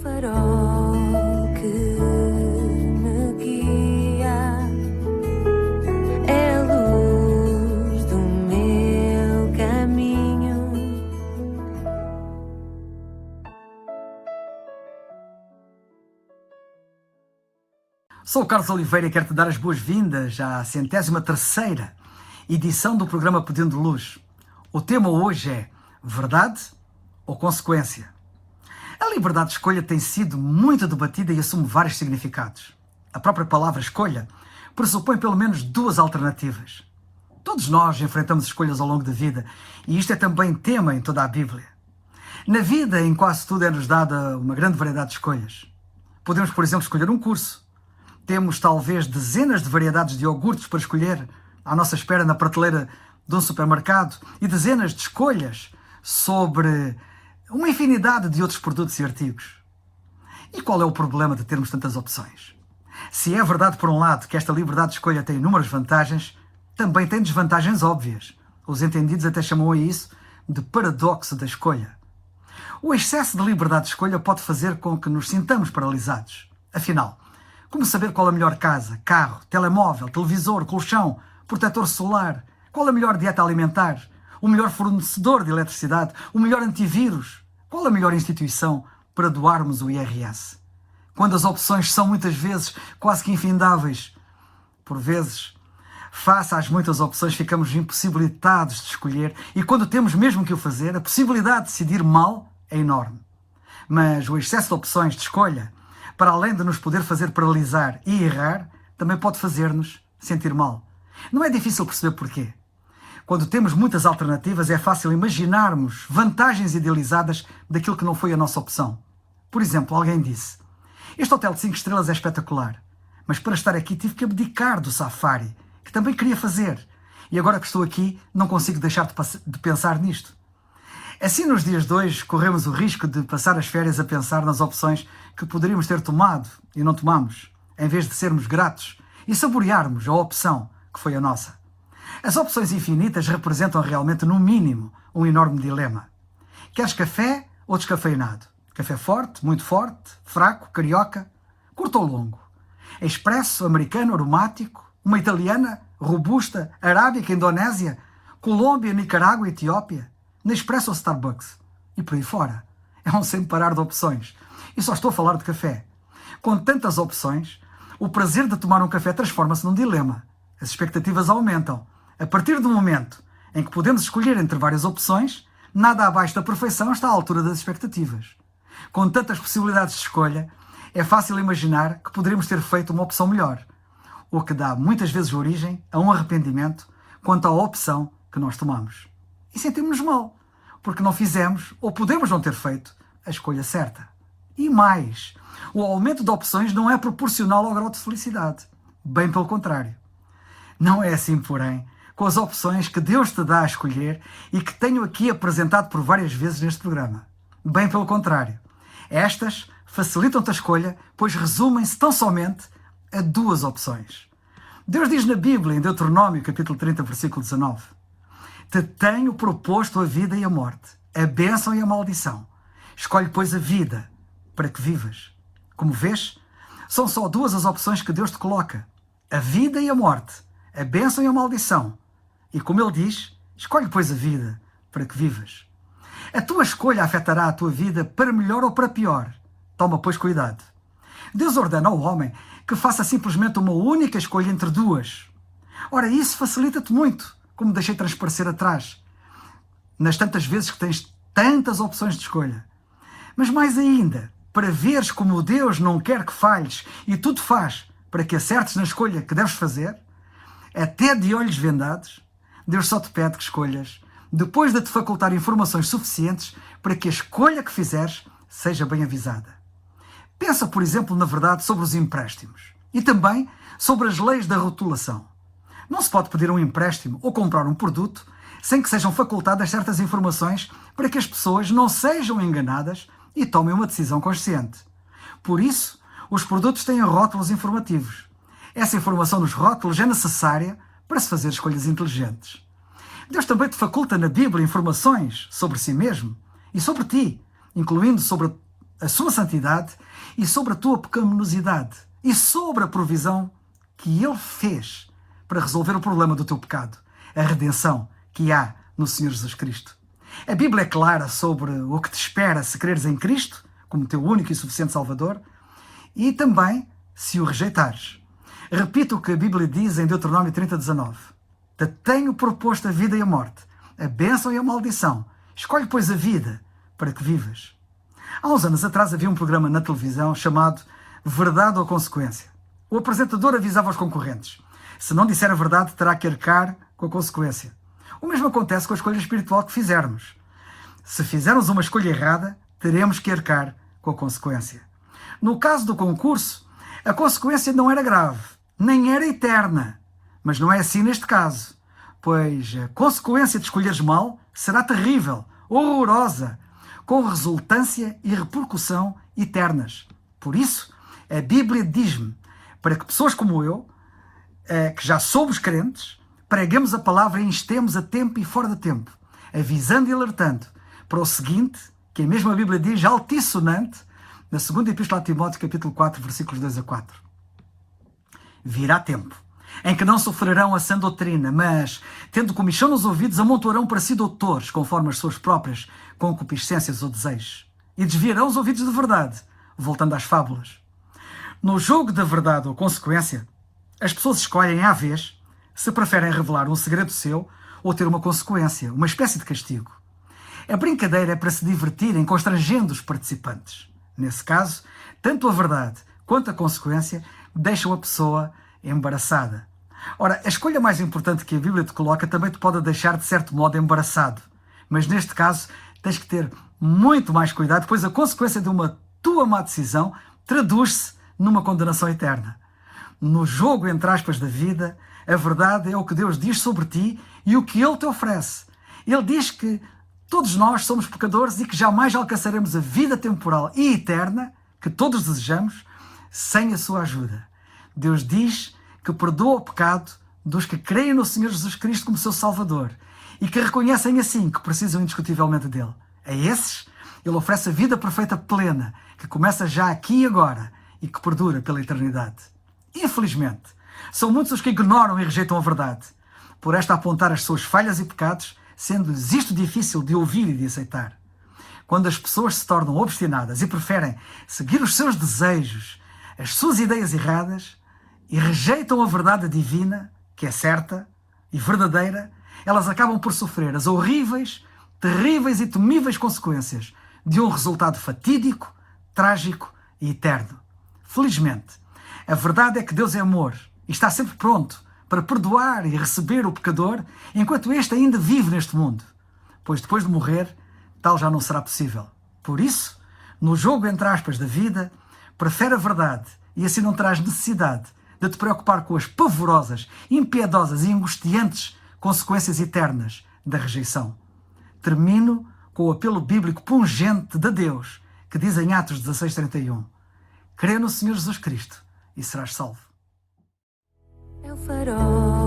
farol que me guia, é a luz do meu caminho. Sou o Carlos Oliveira e quero te dar as boas-vindas à 103ª edição do programa Pedindo Luz. O tema hoje é verdade ou consequência? A liberdade de escolha tem sido muito debatida e assume vários significados. A própria palavra escolha pressupõe pelo menos duas alternativas. Todos nós enfrentamos escolhas ao longo da vida e isto é também tema em toda a Bíblia. Na vida, em quase tudo, é-nos dada uma grande variedade de escolhas. Podemos, por exemplo, escolher um curso. Temos talvez dezenas de variedades de iogurtes para escolher à nossa espera na prateleira de um supermercado e dezenas de escolhas sobre uma infinidade de outros produtos e artigos. E qual é o problema de termos tantas opções? Se é verdade, por um lado, que esta liberdade de escolha tem inúmeras vantagens, também tem desvantagens óbvias. Os entendidos até chamam a isso de paradoxo da escolha. O excesso de liberdade de escolha pode fazer com que nos sintamos paralisados. Afinal, como saber qual a melhor casa, carro, telemóvel, televisor, colchão, protetor solar, qual a melhor dieta alimentar, o melhor fornecedor de eletricidade, o melhor antivírus, qual a melhor instituição para doarmos o IRS? Quando as opções são muitas vezes quase que infindáveis. Por vezes, face às muitas opções, ficamos impossibilitados de escolher e quando temos mesmo que o fazer, a possibilidade de decidir mal é enorme. Mas o excesso de opções de escolha, para além de nos poder fazer paralisar e errar, também pode fazer-nos sentir mal. Não é difícil perceber porquê. Quando temos muitas alternativas, é fácil imaginarmos vantagens idealizadas daquilo que não foi a nossa opção. Por exemplo, alguém disse: este hotel de 5 estrelas é espetacular, mas para estar aqui tive que abdicar do safari, que também queria fazer, e agora que estou aqui não consigo deixar de pensar nisto. Assim, nos dias de hoje, corremos o risco de passar as férias a pensar nas opções que poderíamos ter tomado e não tomamos, em vez de sermos gratos e saborearmos a opção que foi a nossa. As opções infinitas representam realmente, no mínimo, um enorme dilema. Queres café ou descafeinado? Café forte, muito forte, fraco, carioca, curto ou longo? Expresso, americano, aromático? Uma italiana, robusta, arábica, indonésia? Colômbia, Nicarágua, Etiópia? Nespresso ou Starbucks? E por aí fora. É um sem parar de opções. E só estou a falar de café. Com tantas opções, o prazer de tomar um café transforma-se num dilema. As expectativas aumentam. A partir do momento em que podemos escolher entre várias opções, nada abaixo da perfeição está à altura das expectativas. Com tantas possibilidades de escolha, é fácil imaginar que poderíamos ter feito uma opção melhor, o que dá muitas vezes origem a um arrependimento quanto à opção que nós tomamos. E sentimos-nos mal, porque não fizemos, ou podemos não ter feito, a escolha certa. E mais, o aumento de opções não é proporcional ao grau de felicidade. Bem pelo contrário. Não é assim, porém, com as opções que Deus te dá a escolher e que tenho aqui apresentado por várias vezes neste programa. Bem pelo contrário. Estas facilitam-te a escolha, pois resumem-se tão somente a duas opções. Deus diz na Bíblia, em Deuteronômio, capítulo 30, versículo 19: te tenho proposto a vida e a morte, a bênção e a maldição. Escolhe, pois, a vida, para que vivas. Como vês, são só duas as opções que Deus te coloca: a vida e a morte, a bênção e a maldição. E como ele diz, escolhe, pois, a vida, para que vivas. A tua escolha afetará a tua vida para melhor ou para pior. Toma, pois, cuidado. Deus ordena ao homem que faça simplesmente uma única escolha entre duas. Ora, isso facilita-te muito, como deixei transparecer atrás, nas tantas vezes que tens tantas opções de escolha. Mas mais ainda, para veres como Deus não quer que falhes e tudo faz para que acertes na escolha que deves fazer, até de olhos vendados, Deus só te pede que escolhas, depois de te facultar informações suficientes para que a escolha que fizeres seja bem avisada. Pensa, por exemplo, na verdade sobre os empréstimos e também sobre as leis da rotulação. Não se pode pedir um empréstimo ou comprar um produto sem que sejam facultadas certas informações para que as pessoas não sejam enganadas e tomem uma decisão consciente. Por isso, os produtos têm rótulos informativos. Essa informação nos rótulos é necessária para se fazer escolhas inteligentes. Deus também te faculta na Bíblia informações sobre si mesmo e sobre ti, incluindo sobre a sua santidade e sobre a tua pecaminosidade e sobre a provisão que Ele fez para resolver o problema do teu pecado, a redenção que há no Senhor Jesus Cristo. A Bíblia é clara sobre o que te espera se creres em Cristo como teu único e suficiente Salvador e também se o rejeitares. Repito o que a Bíblia diz em Deuteronômio 30:19. Te tenho proposto a vida e a morte, a bênção e a maldição. Escolhe, pois, a vida para que vivas. Há uns anos atrás havia um programa na televisão chamado Verdade ou Consequência. O apresentador avisava os concorrentes: se não disser a verdade, terá que arcar com a consequência. O mesmo acontece com a escolha espiritual que fizermos. Se fizermos uma escolha errada, teremos que arcar com a consequência. No caso do concurso, a consequência não era grave, nem era eterna. Mas não é assim neste caso, pois a consequência de escolheres mal será terrível, horrorosa, com resultância e repercussão eternas. Por isso, a Bíblia diz-me para que pessoas como eu, que já somos crentes, preguemos a palavra e instemos a tempo e fora de tempo, avisando e alertando para o seguinte, que a mesma Bíblia diz, altissonante, na segunda Epístola a Timóteo, capítulo 4, versículos 2 a 4. Virá tempo em que não sofrerão a sã doutrina, mas, tendo comichão nos ouvidos, amontoarão para si doutores, conforme as suas próprias concupiscências ou desejos, e desviarão os ouvidos de verdade, voltando às fábulas. No jogo da verdade ou consequência, as pessoas escolhem à vez se preferem revelar um segredo seu ou ter uma consequência, uma espécie de castigo. A brincadeira é para se divertirem, constrangendo os participantes. Nesse caso, tanto a verdade quanto a consequência deixam a pessoa embaraçada. Ora, a escolha mais importante que a Bíblia te coloca também te pode deixar, de certo modo, embaraçado. Mas neste caso, tens que ter muito mais cuidado, pois a consequência de uma tua má decisão traduz-se numa condenação eterna. No jogo, entre aspas, da vida, a verdade é o que Deus diz sobre ti e o que Ele te oferece. Ele diz que todos nós somos pecadores e que jamais alcançaremos a vida temporal e eterna que todos desejamos sem a sua ajuda. Deus diz que perdoa o pecado dos que creem no Senhor Jesus Cristo como seu Salvador e que reconhecem assim que precisam indiscutivelmente dele. A esses, Ele oferece a vida perfeita plena, que começa já aqui e agora e que perdura pela eternidade. Infelizmente, são muitos os que ignoram e rejeitam a verdade, por esta apontar as suas falhas e pecados, sendo-lhes isto difícil de ouvir e de aceitar. Quando as pessoas se tornam obstinadas e preferem seguir os seus desejos, as suas ideias erradas, e rejeitam a verdade divina, que é certa e verdadeira, elas acabam por sofrer as horríveis, terríveis e temíveis consequências de um resultado fatídico, trágico e eterno. Felizmente, a verdade é que Deus é amor e está sempre pronto para perdoar e receber o pecador enquanto este ainda vive neste mundo, pois depois de morrer, tal já não será possível. Por isso, no jogo entre aspas da vida, prefere a verdade e assim não terás necessidade de te preocupar com as pavorosas, impiedosas e angustiantes consequências eternas da rejeição. Termino com o apelo bíblico pungente de Deus, que diz em Atos 16:31, crê no Senhor Jesus Cristo e serás salvo. É o farol